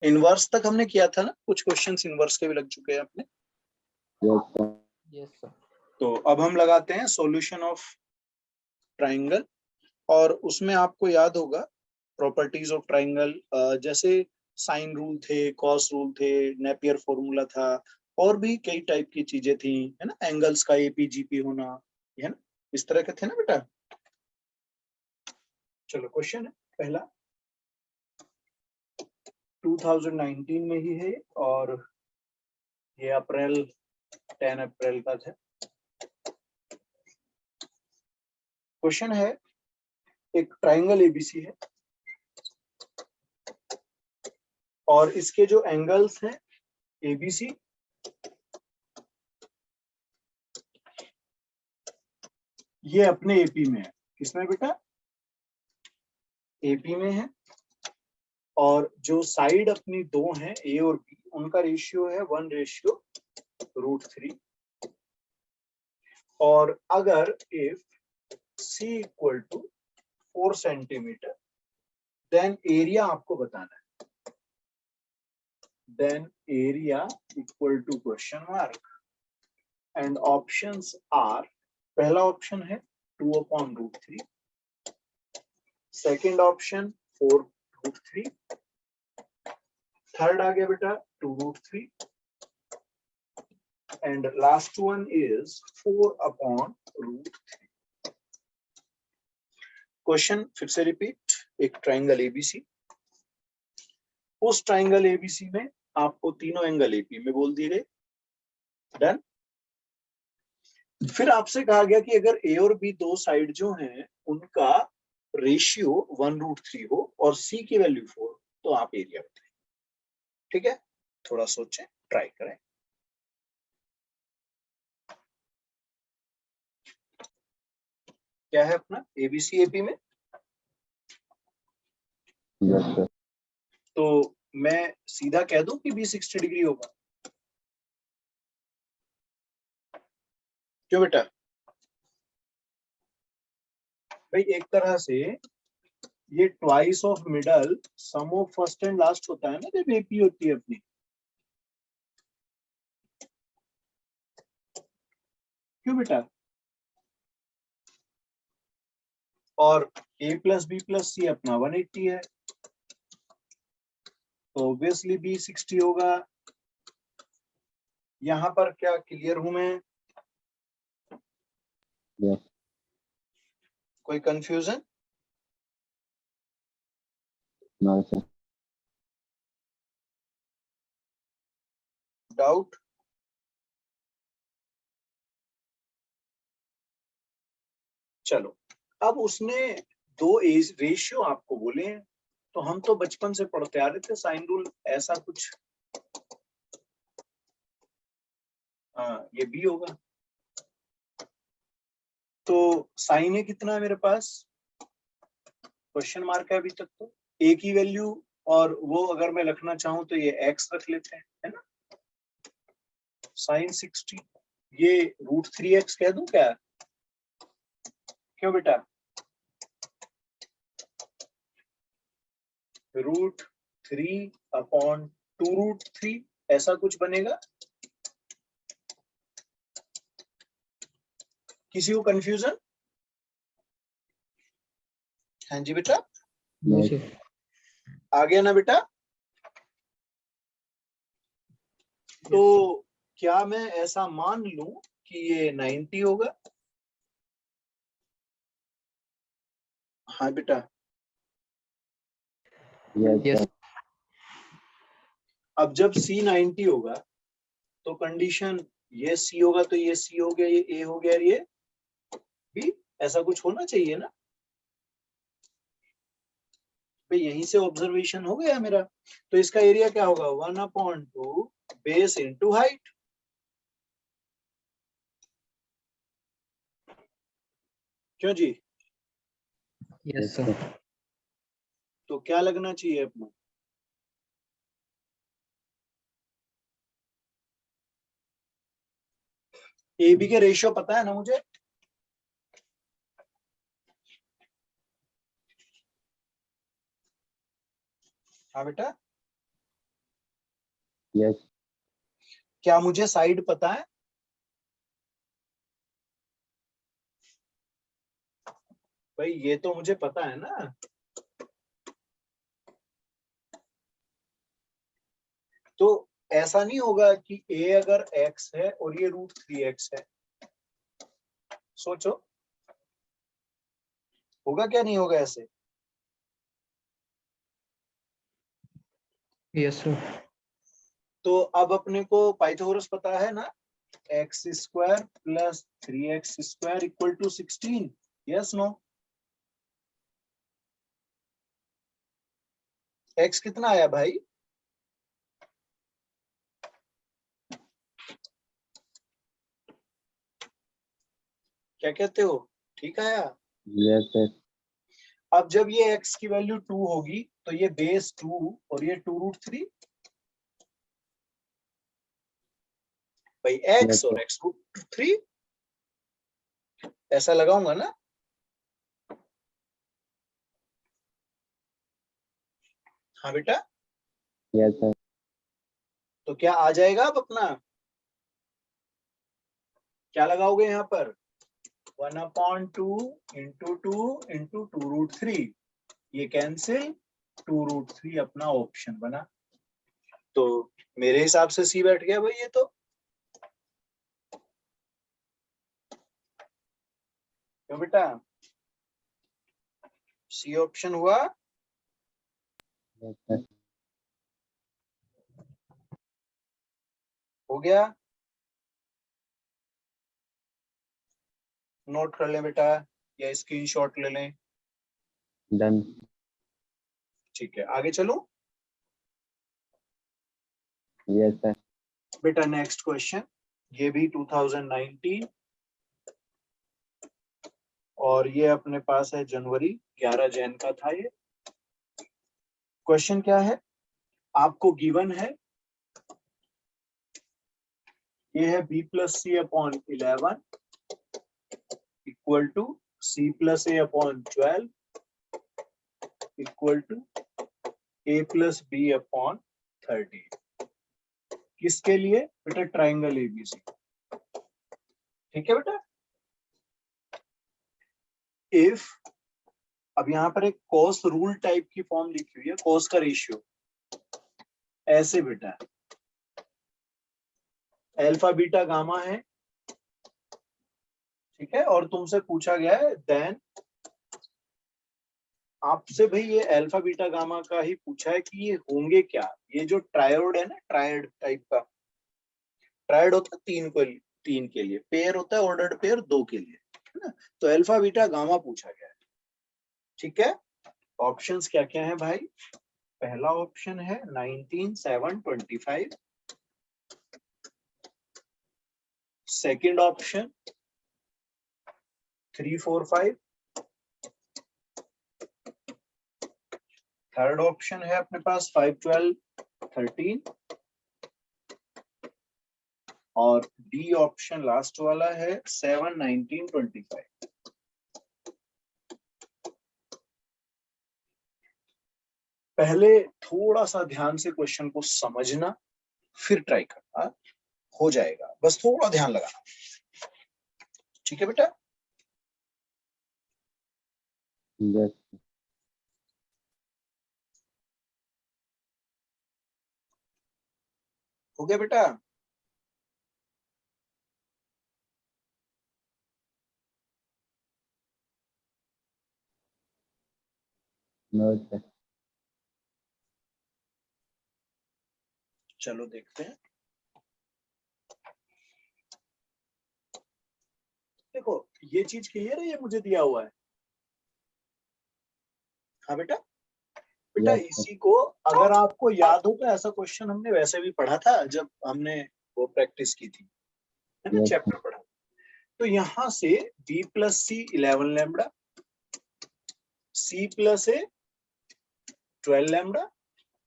Inverse तक हमने किया था ना, कुछ क्वेश्चंस इनवर्स के भी लग चुके हैं अपने। Yes sir. तो अब हम लगाते हैं सॉल्यूशन ऑफ ट्राइंगल, और उसमें आपको याद होगा प्रॉपर्टीज ऑफ ट्राइंगल, जैसे साइन रूल थे, कॉस रूल थे, नेपियर फॉर्मूला था, और भी कई टाइप की चीजें थी, है ना, एंगल्स का एपीजीपी होना, है ना, इस तरह के थे ना बेटा। चलो क्वेश्चन है पहला, 2019 में ही है, और ये अप्रैल 10 अप्रैल का था। क्वेश्चन है, एक ट्राइंगल एबीसी है और इसके जो एंगल्स हैं एबीसी, ये अपने एपी में है। किसमें बेटा? एपी में है। और जो साइड अपनी दो हैं ए और बी, उनका रेशियो है 1:√3। और अगर if C equal to 4 centimetre, then area आपको बताना है। Then area equal to question mark, and options are, पहला ऑप्शन है 2/√3, सेकेंड ऑप्शन 4√3, थर्ड आ गया बेटा 2√3, and last one is 4/√3। Question फिर से रिपीट, एक ट्राइंगल एबीसी, उस ट्राइंगल एबीसी में आपको तीनों एंगल एपी में बोल दिए गए। डन। फिर आपसे कहा गया कि अगर ए और बी दो साइड जो हैं उनका रेशियो 1√3 हो और सी की वैल्यू 4, तो आप एरिया बताएं। ठीक है, थोड़ा सोचें, ट्राई करें। क्या है अपना एबीसी एपी में? Yes sir. तो मैं सीधा कह दूं कि बी 60 डिग्री होगा? क्यों बेटा? भाई एक तरह से ये twice of middle sum of first and last होता है ना, जब एपी होती है अपनी। क्यों बेटा? और a प्लस बी प्लस सी अपना 180 है, तो ऑब्वियसली बी 60 होगा। यहां पर क्या क्लियर हूं मैं? यस। कोई कंफ्यूजन? No sir. डाउट? चलो, अब उसने दो रेशियो आपको बोले हैं, तो हम तो बचपन से पढ़ते आ रहे थे साइन रूल, ऐसा कुछ। हाँ, ये बी होगा। तो साइन है कितना है मेरे पास? क्वेश्चन मार्क है अभी तक तो। ए की वैल्यू, और वो अगर मैं रखना चाहूं तो ये एक्स रख लेते हैं, है ना। साइन 60, ये √3x कह दूं क्या? क्यों बेटा? √3/2√3 ऐसा कुछ बनेगा। किसी को कंफ्यूजन? हाँ जी बेटा, आ गया ना बेटा? तो क्या मैं ऐसा मान लूं कि ये 90 होगा? हाँ बेटा। यस। अब जब C 90 होगा तो कंडीशन ये C होगा, तो ये C हो गया, ये A हो गया, ये B, ऐसा कुछ होना चाहिए ना भाई। यहीं से ऑब्जर्वेशन हो गया मेरा। तो इसका एरिया क्या होगा? 1/2 बेस इंटू हाइट। क्यों जी? Yes sir. तो क्या लगना चाहिए अपना? ए बी के रेशियो पता है ना मुझे? हाँ बेटा, यस क्या मुझे साइड पता है? भाई ये तो मुझे पता है ना। तो ऐसा नहीं होगा कि a अगर x है और ये √3x है, सोचो होगा क्या, नहीं होगा ऐसे? Yes sir. तो अब अपने को पाइथागोरस पता है ना, x² + 3x² = 16। Yes no? x कितना आया भाई? क्या कहते हो, ठीक आया? Yes sir. अब जब ये x की वैल्यू 2 होगी तो ये बेस 2 और ये 2√3, भाई x यस और सर। x√3 ऐसा लगाऊंगा ना। हाँ बेटा, यस सर। तो क्या आ जाएगा अब अपना? क्या लगाओगे यहाँ पर? 1/2 × 2 × 2√3, ये कैंसिल, 2√3 अपना ऑप्शन बना। तो मेरे हिसाब से सी बैठ गया भाई ये तो। क्यों बेटा, सी ऑप्शन हुआ? Yes sir. हो गया? नोट कर लें बेटा या स्क्रीनशॉट ले लें? डन। ठीक है, आगे चलो। Yes sir. बेटा नेक्स्ट क्वेश्चन, ये भी 2019 और ये अपने पास है जनवरी 11 जैन का था ये। क्वेश्चन क्या है, आपको गिवन है, ये है b + c/11 equal to c + a/12 equal to a + b/13। किसके लिए बेटा? Triangle ABC. ठीक है बेटा। इफ, अब यहाँ पर एक कॉस रूल टाइप की फॉर्म लिखी हुई है, कॉस का रेशियो ऐसे बेटा, अल्फा बीटा गामा है, ठीक है, और तुमसे पूछा गया है देन, आपसे भाई ये अल्फा बीटा गामा का ही पूछा है कि ये होंगे क्या। ये जो ट्रायोड है ना, ट्रायड टाइप का, ट्रायड होता है तीन के लिए, पेयर होता है ऑर्डर्ड पेयर 2 के लिए, है ना। तो अल्फा बीटा गामा पूछा गया है, ठीक है। ऑप्शंस क्या क्या है भाई? पहला ऑप्शन है 19 7 25, सेकंड ऑप्शन 3 4 5, थर्ड ऑप्शन है अपने पास 5 12 13, और डी ऑप्शन लास्ट वाला है 7 19 25। पहले थोड़ा सा ध्यान से क्वेश्चन को समझना, फिर ट्राई करना, हो जाएगा, बस थोड़ा ध्यान लगाना, ठीक है बेटा। यस। हो गया बेटा? No sir. चलो देखते हैं। देखो ये चीज क्लियर है, ये मुझे दिया हुआ है। हाँ बेटा, बेटा यस सर। इसी को अगर आपको याद हो तो ऐसा क्वेश्चन हमने वैसे भी पढ़ा था जब हमने वो प्रैक्टिस की थी, है ना, यस सर। चैप्टर पढ़ा। तो यहां से b + c 11 lambda, c + a 12 lambda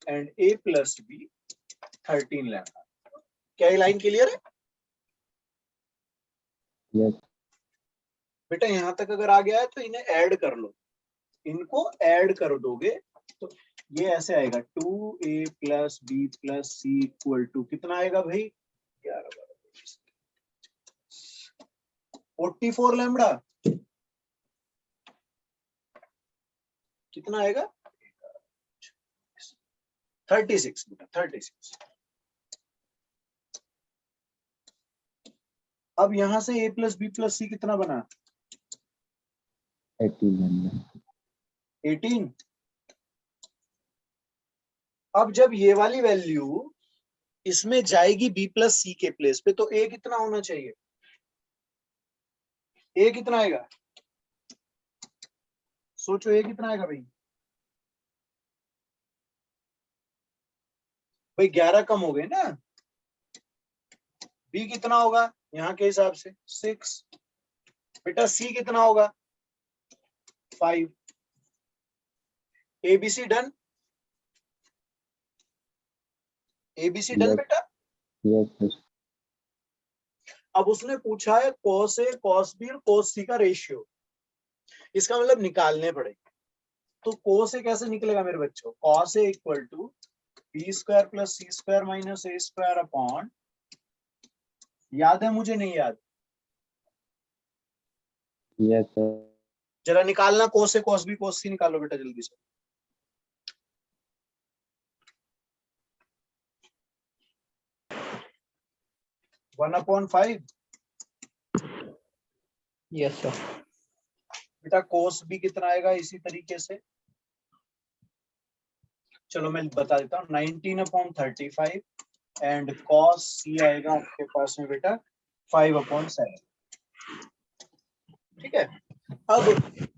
and a + b 13 lambda. क्या ये लाइन क्लियर है? यस। बेटा यहां तक अगर आ गया है तो इन्हें ऐड कर लो, इनको ऐड कर दोगे तो ये ऐसे आएगा 2a plus B plus C equal to कितना आएगा भाई 44 लैम्बडा कितना आएगा 36 बेटा 36। अब यहां से a प्लस बी प्लस सी कितना बना 18। अब जब ये वाली वैल्यू इसमें जाएगी b प्लस सी के प्लेस पे तो a कितना होना चाहिए a कितना आएगा सोचो a कितना आएगा भाई 11 कम हो गए ना b कितना होगा यहाँ के हिसाब से 6 बेटा c कितना होगा 5 ABC डन ABC डन बेटा यस। अब उसने पूछा है cos A cos B और cos C का रेशियो इसका मतलब निकालने पड़ेगा तो cos A कैसे निकलेगा मेरे बच्चों cos A equal to B square plus C square minus A square upon याद है मुझे नहीं याद यस सर। जरा निकालना cos A cos B cos C निकालो बेटा जल्दी से वन अपॉन 5 यस सर। बेटा cos B कितना आएगा इसी तरीके से चलो मैं बता देता हूँ 19/35 एंड cos C आएगा आपके पास में बेटा 5/7 ठीक है। अब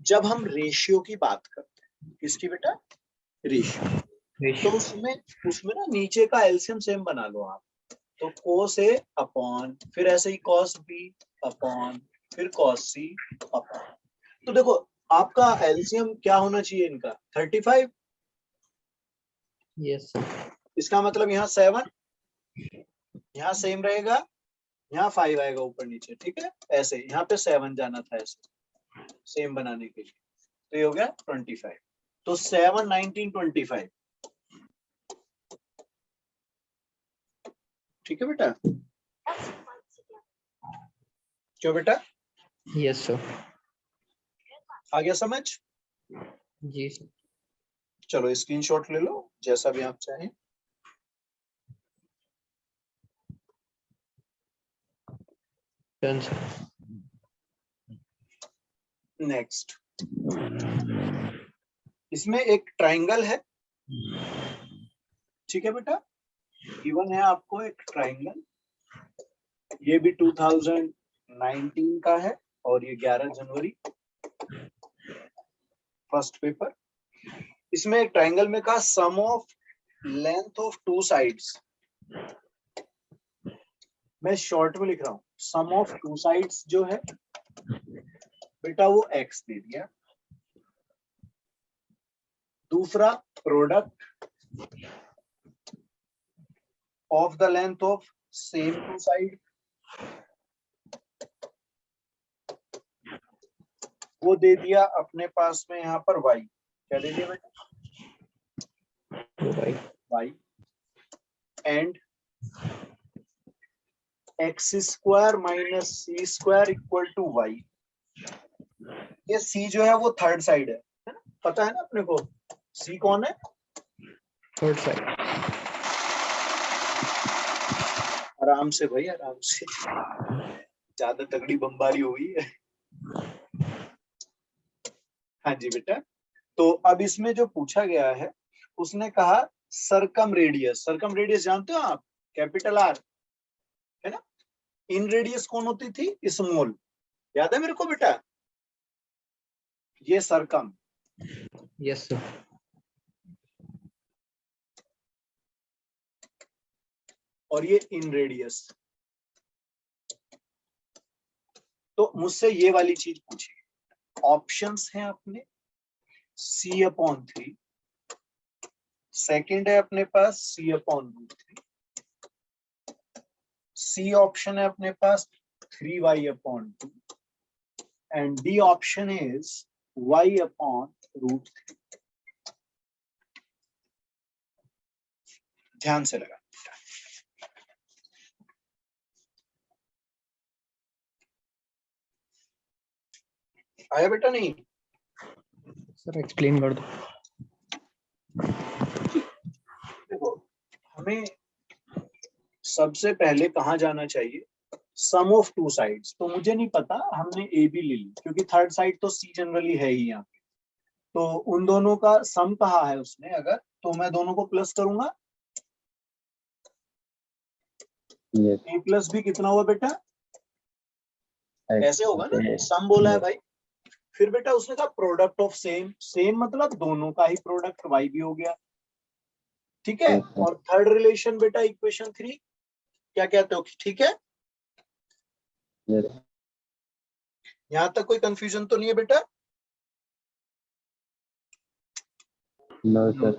जब हम रेशियो की बात करते हैं किसकी बेटा रेशियो तो उसमें ना नीचे का एलसीएम सेम बना लो आप तो cos A अपॉन फिर ऐसे ही cos B अपॉन फिर cos C अपॉन तो देखो आपका एलसीएम क्या होना चाहिए इनका 35 यस सर। इसका मतलब यहाँ 7 यहाँ सेम रहेगा यहाँ 5 आएगा ऊपर नीचे ठीक है ऐसे यहाँ पे 7 जाना था ऐसे सेम बनाने के लिए तो ये हो गया 25 तो 7 19 25 ठीक है बेटा क्यों बेटा यस सर। आ गया समझ जी सर। चलो स्क्रीनशॉट ले लो जैसा भी आप चाहें डन सर। नेक्स्ट इसमें एक ट्रायंगल है ठीक है बेटा गिवन है आपको एक ट्रायंगल ये भी 2019 का है और ये 11 जनवरी फर्स्ट पेपर इसमें एक ट्रायंगल में कहा sum of length of two sides मैं शॉर्ट में लिख रहा हूं सम ऑफ टू साइड्स जो है बेटा वो x दे दिया दूसरा product of the length of same two side वो दे दिया अपने पास में यहाँ पर y क्या दे दिया बेटा y and x square minus C square equal to y ये c जो है वो थर्ड साइड है ना पता है ना अपने को c कौन है थर्ड साइड। आराम से भाई आराम से ज्यादा तगड़ी बमबारी हुई है हाँ जी बेटा तो अब इसमें जो पूछा गया है उसने कहा सरकम रेडियस जानते हो आप कैपिटल R है ना इन रेडियस कौन होती थी स्मॉल याद है मेरे को बेटा ये सरकम यस सर। और ये इन रेडियस तो मुझसे ये वाली चीज पूछी ऑप्शंस हैं अपने C/3 सेकंड है अपने पास C/√3 C ऑप्शन है अपने पास 3y/2 and D option is y/√3 ध्यान से लगा। आया बेटा? नहीं सर एक्सप्लेन कर दो। देखो, हमें सबसे पहले कहाँ जाना चाहिए? सम ऑफ टू साइड्स। तो मुझे नहीं पता, हमने ए बी ले ली क्योंकि थर्ड साइड तो सी जनरली है ही यहाँ पे। तो उन दोनों का सम कहा है उसने, अगर तो मैं दोनों को प्लस करूंगा। yes, ए प्लस बी कितना हुआ बेटा? X, ऐसे होगा ना, yes, सम बोला है yes, भाई। फिर बेटा उसने कहा प्रोडक्ट ऑफ सेम, सेम मतलब दोनों का ही प्रोडक्ट वाई भी हो गया, ठीक है। yes, sir, और थर्ड रिलेशन बेटा इक्वेशन 3, क्या कहते हो? ठीक है, yes, यहां तक कोई कंफ्यूजन तो नहीं है बेटा? no, sir,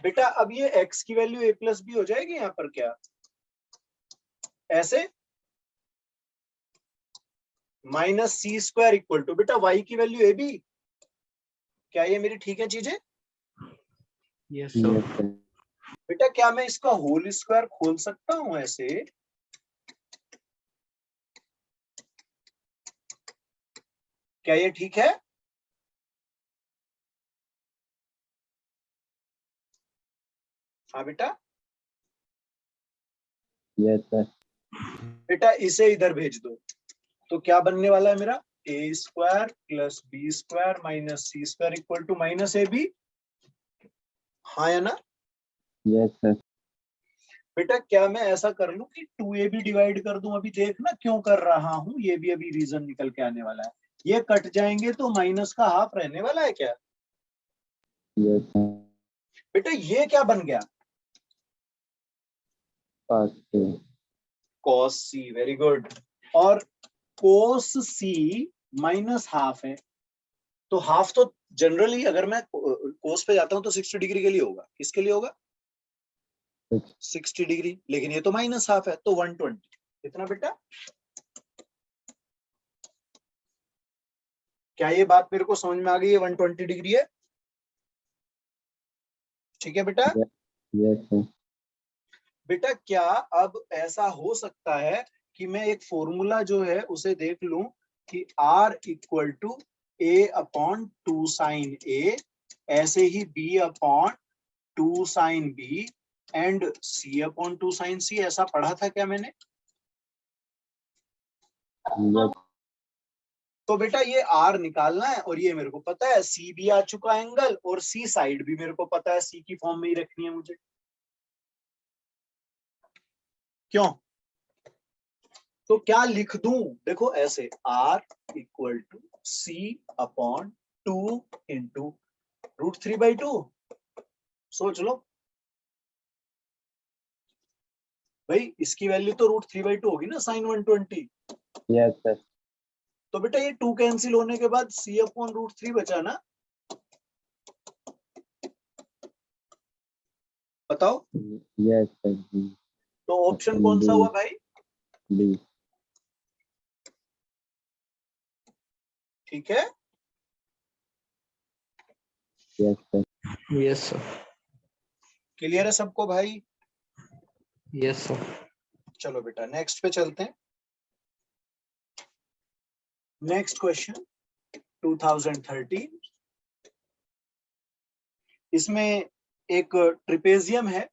बेटा अब ये x की वैल्यू a प्लस बी हो जाएगी यहाँ पर क्या? ऐसे minus C square equal to बेटा y की वैल्यू ए बी। क्या ये मेरी ठीक है चीजें? Yes yes, sir. sir, बेटा क्या मैं इसका होल स्क्वायर खोल सकता हूं ऐसे? क्या ये ठीक है? हाँ बेटा। yes, sir, बेटा इसे इधर भेज दो तो क्या बनने वाला है मेरा? A square plus B square minus C square equal to minus A B. हाँ या ना? yes, sir, बेटा क्या मैं ऐसा कर लूं कि 2ab डिवाइड कर दूं? अभी देखना क्यों कर रहा हूं, ये भी अभी रीजन निकल के आने वाला है। ये कट जाएंगे तो माइनस का हाफ रहने वाला है क्या? yes, sir, बेटा ये क्या बन गया? cos A, cos c, very good. और cos c माइनस हाफ है, तो हाफ तो जनरली अगर मैं cos पे जाता हूं तो 60 डिग्री के लिए होगा। किसके लिए होगा? 60 डिग्री। लेकिन ये तो माइनस हाफ है तो 120। कितना बेटा? क्या ये बात मेरे को समझ में आ गई है? 120 डिग्री है, ठीक है बेटा। yes, sir, बेटा क्या अब ऐसा हो सकता है कि मैं एक फॉर्मूला जो है उसे देख लूं कि r equal to a upon 2 sine a, ऐसे ही b upon 2 sine b and c upon 2 sine c। ऐसा पढ़ा था क्या मैंने? yes, तो बेटा ये r निकालना है और ये मेरे को पता है c भी आ चुका है एंगल, और c साइड भी मेरे को पता है, c की फॉर्म में ही रखनी है मुझे। क्यों? तो क्या लिख दूं? देखो ऐसे r equal to C upon 2 into √3/2। सोच लो भाई, इसकी वैल्यू तो √3/2 होगी ना, साइन 120। yes, sir, तो बेटा ये 2 कैंसिल होने के बाद c अपॉन √3 बचा ना। बताओ yes, sir, तो ऑप्शन कौन सा हुआ भाई? B, ठीक है, yes, sir, yes sir. Clear है सबको भाई? Yes sir. चलो बेटा नेक्स्ट पे चलते हैं। Next question 2013। इसमें एक ट्रिपेजियम है,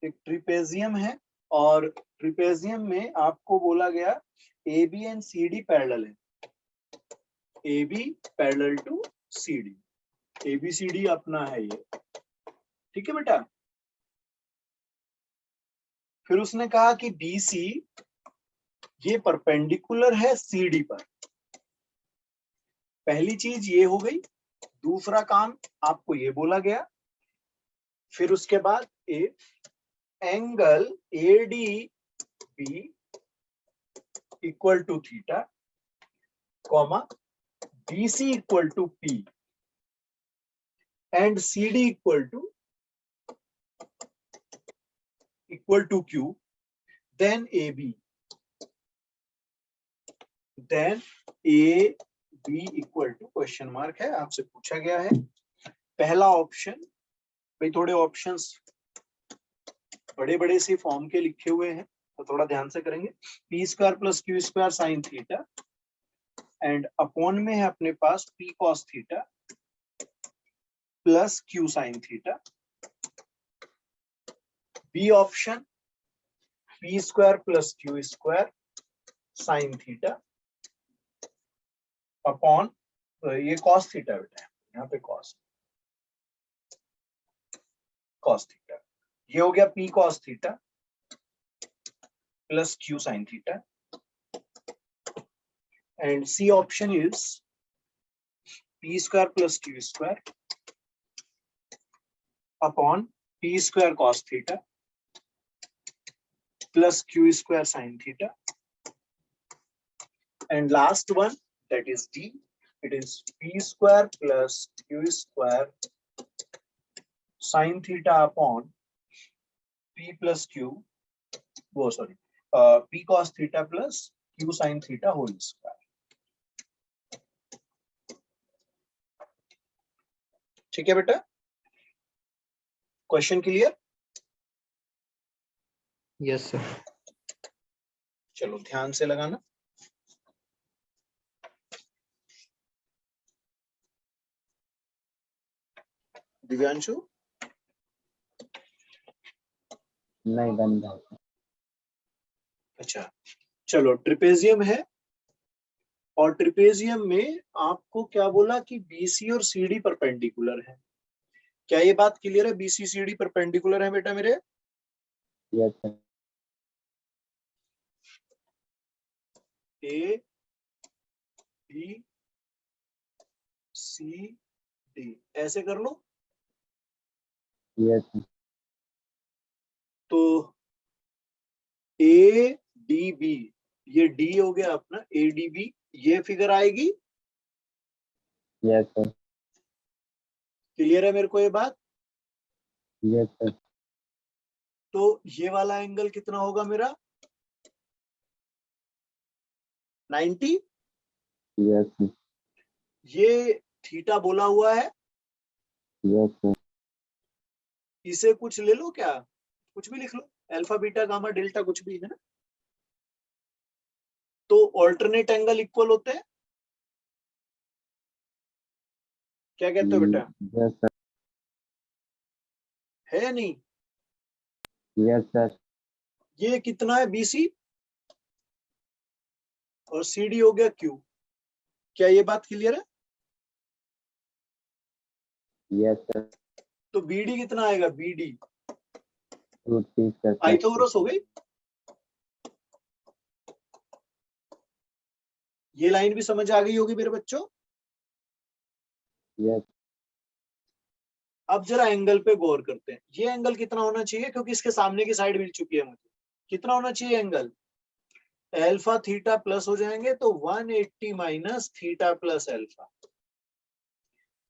एक ट्रिपेजियम है, और ट्रिपेजियम में आपको बोला गया A B and C D parallel है। A B parallel to C D, A B C D अपना है ये, ठीक है बेटा। फिर उसने कहा कि बी सी ये परपेंडिकुलर है सी डी पर। पहली चीज ये हो गई। दूसरा काम आपको ये बोला गया, फिर उसके बाद A angle A D B equal to theta, comma B C equal to P and C D equal to Q, then A B, then A B equal to question mark है, आपसे पूछा गया है पहला ऑप्शन, भाई थोड़े options बड़े बड़े से फॉर्म के लिखे हुए हैं तो थोड़ा ध्यान से करेंगे। P square plus Q square sine theta and upon में है अपने पास P cos theta plus Q sine theta. B option P square plus Q square sine theta upon, ये कॉस थीटा बेटा है, यहाँ पे कॉस थीटा, ये हो गया P cos theta plus Q sine theta. And C option is P square plus Q square upon P square cos theta plus Q square sine theta. And last one, that is D. It is P square plus Q square sin theta upon P plus Q. Oh, sorry. P cos theta plus Q sin theta whole square. ठीक है बेटा? Question clear? Yes, sir. चलो ध्यान से लगाना। दिव्यांशु? नहीं बंद है। अच्छा, चलो ट्रिपेजियम है और ट्रिपेजियम में आपको क्या बोला कि बीसी और सीडी परपेंडिकुलर है। क्या ये बात क्लियर है? बीसी सीडी परपेंडिकुलर है बेटा मेरे? Yes sir. A B C D ऐसे कर लो। Yes sir. तो ए डी बी, ये डी हो गया अपना ए डी बी, ये फिगर आएगी। Yes sir. क्लियर है मेरे को ये बात? Yes sir. तो ये वाला एंगल कितना होगा मेरा? 90। Yes sir. ये थीटा बोला हुआ है, यस सर। इसे कुछ ले लो, क्या कुछ भी लिख लो, अल्फा बीटा गामा डेल्टा कुछ भी, है ना? तो ऑल्टरनेट एंगल इक्वल होते हैं, क्या कहते हो बेटा? Yes sir. है या नहीं? Yes sir. ये कितना है? बीसी और सीडी हो गया क्यू। क्या ये बात क्लियर है? Yes sir. तो बीडी कितना आएगा? BD √3 sir. पाइथागोरस हो गई। ये लाइन भी समझ आ गई होगी मेरे बच्चों। यस। अब जरा एंगल पे गौर करते हैं। ये एंगल कितना होना चाहिए, क्योंकि इसके सामने की साइड मिल चुकी है मुझे। कितना होना चाहिए एंगल? अल्फा थीटा प्लस हो जाएंगे तो 180 माइनस थीटा प्लस अल्फा।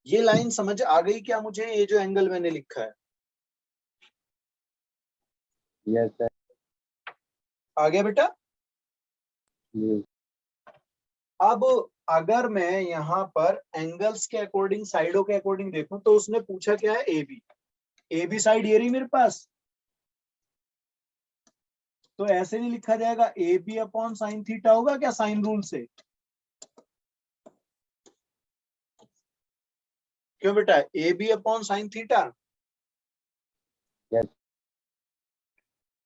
ये लाइन समझ आ गई क्या मुझे? ये जो एंगल मैंने लिखा है यस सर। आ गया बेटा? जी। अब अगर मैं यहाँ पर एंगल्स के अकॉर्डिंग, साइडों के अकॉर्डिंग देखूं तो उसने पूछा क्या है? ए बी साइड ये रही मेरे पास। तो ऐसे नहीं लिखा जाएगा, A B upon sine theta होगा क्या साइन रूल से? क्यों बेटा? A B upon sine theta. Yes.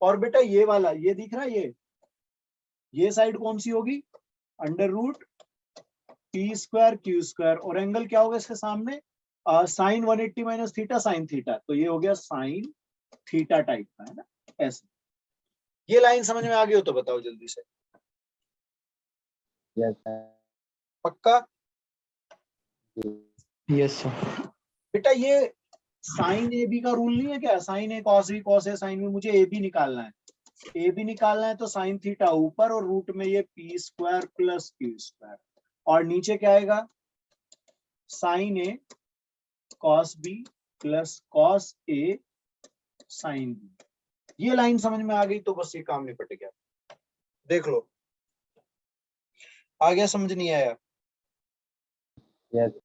और बेटा ये वाला, ये दिख रहा है, ये साइड कौन सी होगी? Under root P square Q square, और एंगल क्या होगा इसके सामने? Sine 180 minus theta sine theta, तो ये हो गया साइन थीटा टाइप का, है ना? ऐसे। ये लाइन समझ में आ गई हो तो बताओ जल्दी से। Yes sir. पक्का? Yes, sir. बेटा ये साइन ए बी का रूल नहीं है क्या? Sign A cos B, cos A sine B, मुझे ए बी निकालना है। ए बी निकालना है तो साइन थीटा ऊपर और रूट में ये P square plus Q square, और नीचे क्या आएगा? Sign A cos B plus cos A sine B. ये लाइन समझ में आ गई तो बस ये काम निपट गया। देख लो, आ गया? समझ नहीं आया? यस।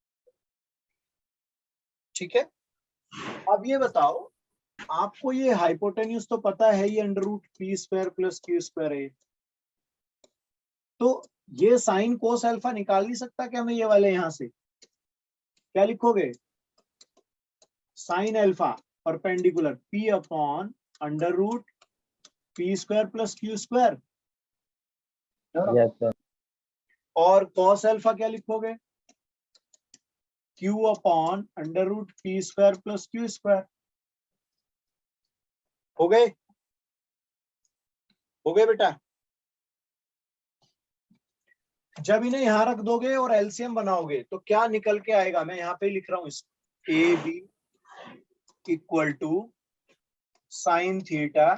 ठीक है, अब ये बताओ, आपको ये हाइपोटेन्यूज तो पता है, ये under root P square plus Q square है, तो ये साइन कोस अल्फा निकाल नहीं सकता क्या मैं ये वाले यहां से? क्या लिखोगे? Sine alpha perpendicular P upon under root P square plus Q square, Yes, sir. और कॉस अल्फा क्या लिखोगे? Q upon under root P square plus Q square. हो गए? हो गए बेटा? जब इन्हें यहां रख दोगे और एलसीएम बनाओगे तो क्या निकल के आएगा? मैं यहाँ पे लिख रहा हूं इसको, A B equal to sine theta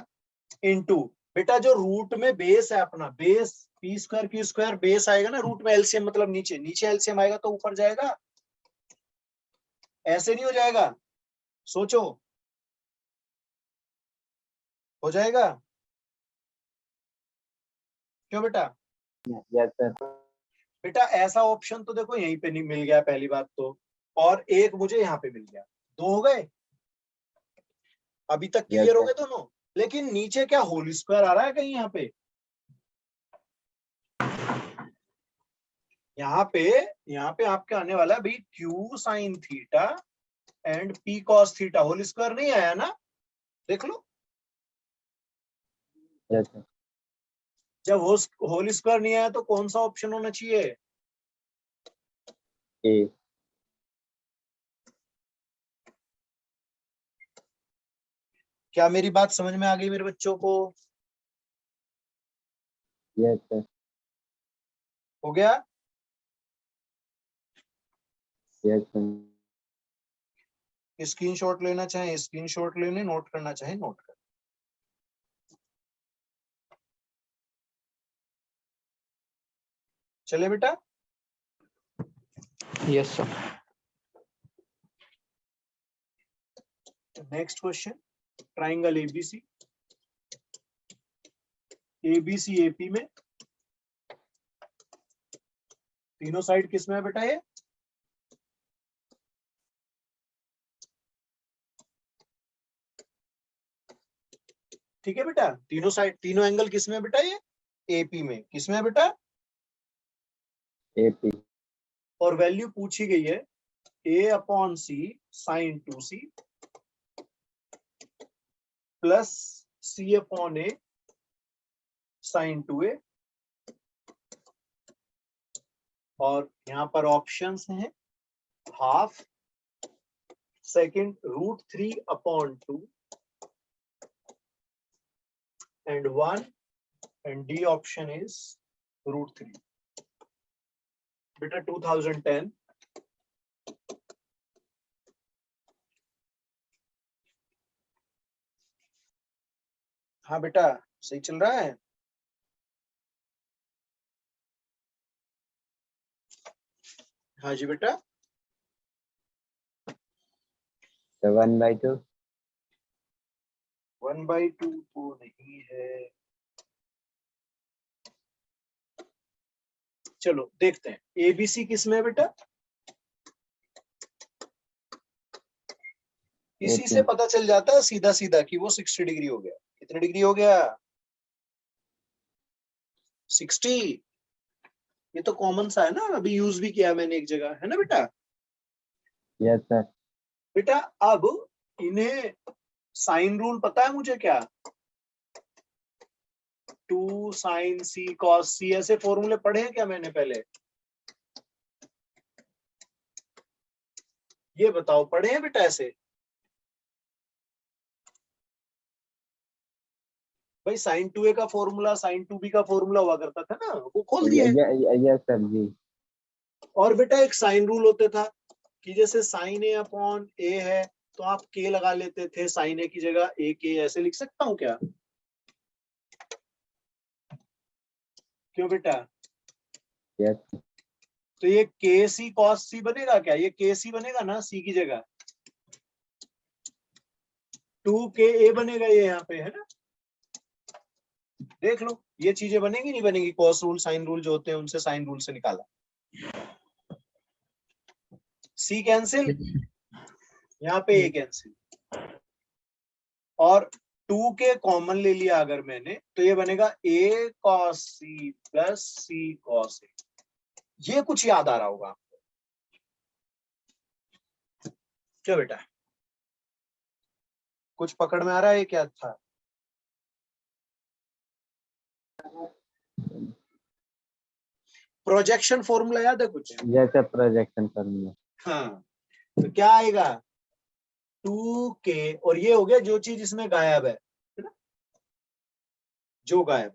into, बेटा जो रूट में बेस है अपना, base P square Q square base आएगा ना, रूट में एलसीएम मतलब नीचे, नीचे एलसीएम आएगा तो ऊपर जाएगा, ऐसे नहीं हो जाएगा? सोचो, हो जाएगा? क्यों बेटा? Yes, sir. बेटा ऐसा ऑप्शन तो देखो यहीं पे नहीं मिल गया पहली बात तो, और एक मुझे यहाँ पे मिल गया, दो हो गए। अभी तक Yes, क्लियर हो sir. गए दोनों? लेकिन नीचे क्या होल स्क्वायर आ रहा है कहीं यहाँ पे? यहाँ पे आपके आने वाला है भाई Q sine theta and P cos theta, whole square नहीं आया ना? देख लो, Yes, sir. जब होल स्क्वायर नहीं आया तो कौन सा ऑप्शन होना चाहिए? A. क्या मेरी बात समझ में आ गई मेरे बच्चों को? Yes, sir. हो गया? Yes, sir. स्क्रीनशॉट लेना चाहे स्क्रीनशॉट ले लें, नोट करना चाहे नोट कर। चले बेटा? Yes, sir. Next question, triangle ABC, ABC AP में तीनों साइड किसमें है बेटा? ये ठीक है बेटा, तीनों साइड, तीनों एंगल किसमें है बेटा? ये एपी में। किसमें है बेटा? AP. और वैल्यू पूछी गई है A upon C sine 2c plus C upon A sine 2a, और यहाँ पर ऑप्शंस हैं half, second root 3 upon 2 and 1, and D option is root 3. बेटा 2010 हाँ बेटा, सही चल रहा है? हाँ जी बेटा। 1/2. 1/2 तो नहीं है, चलो देखते हैं एबीसी किसमें है बेटा? इसी से पता चल जाता है सीधा सीधा कि वो 60 डिग्री हो गया। कितने डिग्री हो गया? 60। ये तो कॉमन सा है ना, अभी यूज भी किया मैंने एक जगह, है ना बेटा? Yes, sir. बेटा अब इन्हें साइन रूल पता है मुझे क्या? 2 साइन सी कॉस सी, ऐसे फॉर्मूले पढ़े हैं क्या मैंने पहले? ये बताओ, पढ़े हैं बेटा ऐसे? भाई साइन 2a का फॉर्मूला साइन 2b का फॉर्मूला हुआ करता था ना, वो खोल दिए। Yes, sir. जी. और बेटा एक साइन रूल होता था कि जैसे साइन ए अपॉन ए है तो आप के लगा लेते थे, साइन ए की जगह ए के, ऐसे लिख सकता हूं क्या? क्यों बेटा? Yes. तो ये के सी कॉस सी बनेगा क्या? ये के सी बनेगा ना सी की जगह, 2 ka बनेगा ये यहाँ पे, है ना? देख लो ये चीजें बनेगी नहीं बनेगी? कॉस रूल साइन रूल जो होते हैं उनसे साइन रूल से निकाला, सी कैंसिल, यहाँ पे ए कैंसिल, और 2 के कॉमन ले लिया अगर मैंने, तो ये बनेगा a cos c plus c cos a। ये कुछ याद आ रहा होगा आपको क्या बेटा? कुछ पकड़ में आ रहा है? क्या था? प्रोजेक्शन फॉर्मूला याद है कुछ? Yes sir, projection formula. हाँ, तो क्या आएगा? 2k, और ये हो गया जो चीज इसमें गायब है ना, जो गायब।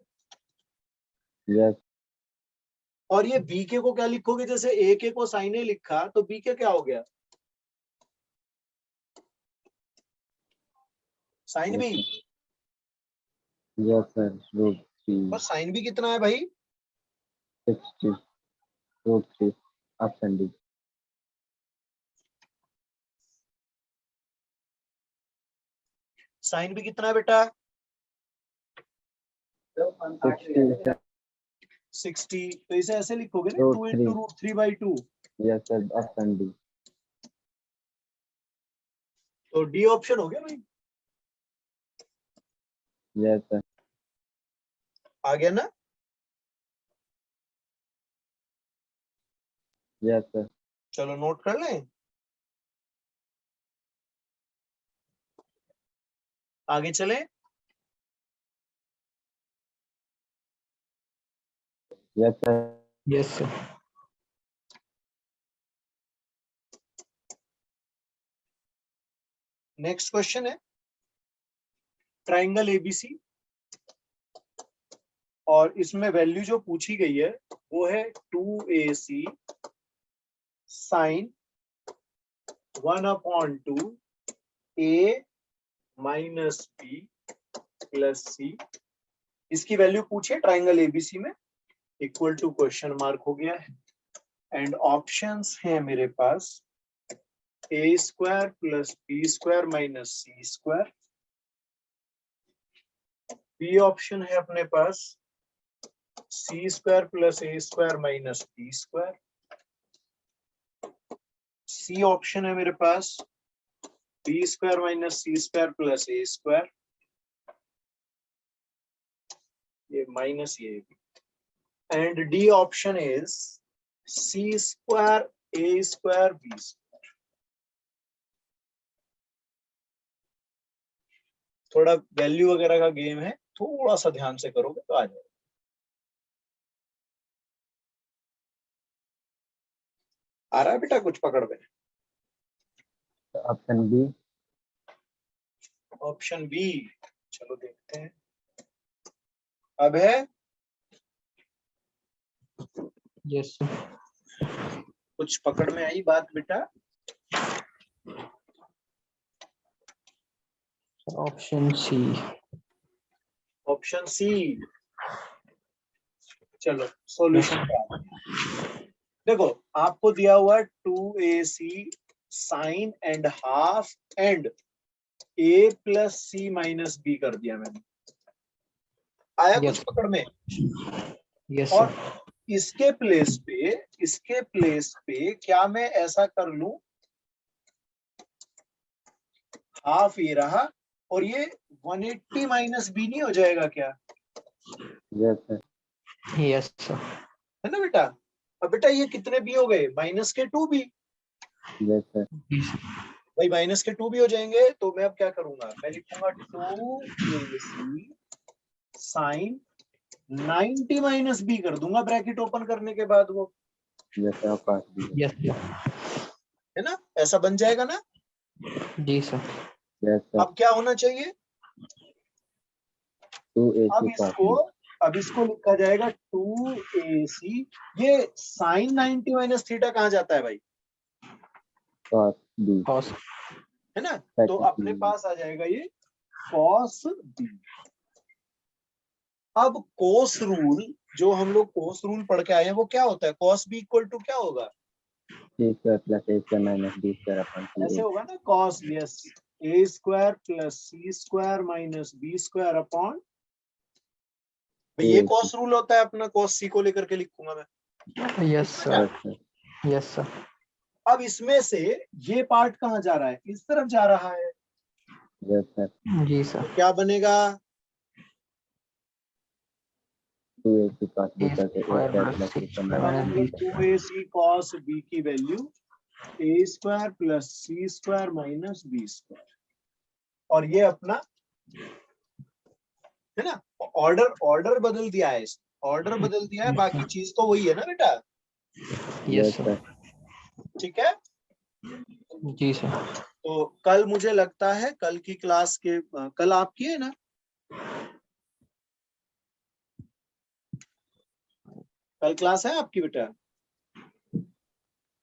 यस और ये bk को क्या लिखोगे? जैसे ak को साइन ए लिखा, तो bk क्या हो गया? Sine B. यस सर, √3 और साइन बी कितना है भाई? 60 √3, ऑप्शन डी। साइन बी कितना है बेटा? 60 60। तो इसे ऐसे लिखोगे ना, 2 √3। Into √3/2। Yes sir, option D. तो डी ऑप्शन हो गया भाई। Yes sir. आ गया ना? Yes sir. चलो नोट कर लें, आगे चले। Yes sir. Yes, sir. Next question है ट्राइंगल एबीसी, और इसमें वैल्यू जो पूछी गई है वो है 2ac sine 1/2 a minus b plus c। इसकी वैल्यू पूछे ट्राइंगल एबीसी में, इक्वल टू क्वेश्चन मार्क हो गया है, एंड ऑप्शंस हैं मेरे पास a square plus b square minus c square. B option है अपने पास c square plus a square minus b square. C option है मेरे पास b square minus c square plus a square, ये माइनस ये, and D option is c square a square b square. थोड़ा value वगैरह का गेम है, थोड़ा सा ध्यान से करोगे तो आ जाएगा। आ रहा है बेटा कुछ पकड़ में? Option B. ऑप्शन बी, चलो देखते हैं। अब है Yes, sir. कुछ पकड़ में आई बात बेटा? Option C. Option C. चलो सॉल्यूशन देखो, आपको दिया हुआ है 2ac sine and half and a plus c minus b कर दिया मैंने। आया Yes. कुछ पकड़ में? Yes, और sir. इसके प्लेस पे क्या मैं ऐसा कर लूं, हाफ ये रहा और ये 180 माइनस बी नहीं हो जाएगा क्या? Yes sir. Yes, sir. है ना बेटा? अब बेटा ये कितने बी हो गए? माइनस के 2 बी। Yes sir. भाई माइनस के 2 भी हो जाएंगे, तो मैं अब क्या करूंगा? मैं लिखूंगा 2ac साइन 90 माइनस बी कर दूंगा ब्रैकेट ओपन करने के बाद, वो यस सर, पास दी। Yes, sir. है ना? ऐसा बन जाएगा ना? जी सर. Yes sir. अब क्या होना चाहिए? 2ac अब इसको लिखा जाएगा 2ac, ये साइन 90 माइनस थीटा कहाँ जाता है भाई? cos b। Cos. है ना? तो अपने पास आ जाएगा ये cos b। अब कोस रूल, जो हम लोग कोस रूल पढ़ के आए हैं, वो क्या होता है? cos b इक्वल टू क्या होगा? c square plus a square minus b square upon ऐसे 2a। होगा ना, cos yes a square plus c square minus b square upon, ये cos रूल होता है अपना, cos c को लेकर के लिखूंगा मैं। Yes, sir. Yes sir. Yes, sir. अब इसमें से ये पार्ट कहाँ जा रहा है, इस तरफ जा रहा है, यस सर। जी सर। क्या बनेगा, 2ac cos b A करके a square square plus plus C c square अब हम minus लोग B 2ac cos b की value a square plus c square minus b square, और ये अपना है ना, ऑर्डर बदल दिया है, ऑर्डर बदल दिया है, बाकी चीज तो वही है ना बेटा। Yes yes sir. सर। ठीक है, जी सर। तो कल मुझे लगता है कल की क्लास के कल आपकी है ना, कल क्लास है आपकी बेटा।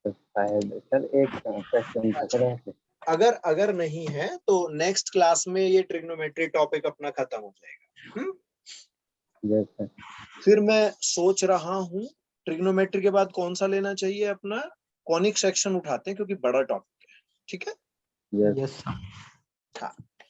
तो शायद सर एक क्वेश्चन था सर ऐसे। अगर अगर नहीं है तो नेक्स्ट क्लास में ये ट्रिग्नोमेट्री टॉपिक अपना खत्म हो जाएगा। Yes sir. फिर मैं सोच रहा हूँ ट्रिग्नोमेट्री के बाद कौन सा लेना चाहिए अपना, कॉनिक सेक्शन उठाते हैं क्योंकि बड़ा टॉपिक है। ठीक है, यस यस सर। हाँ।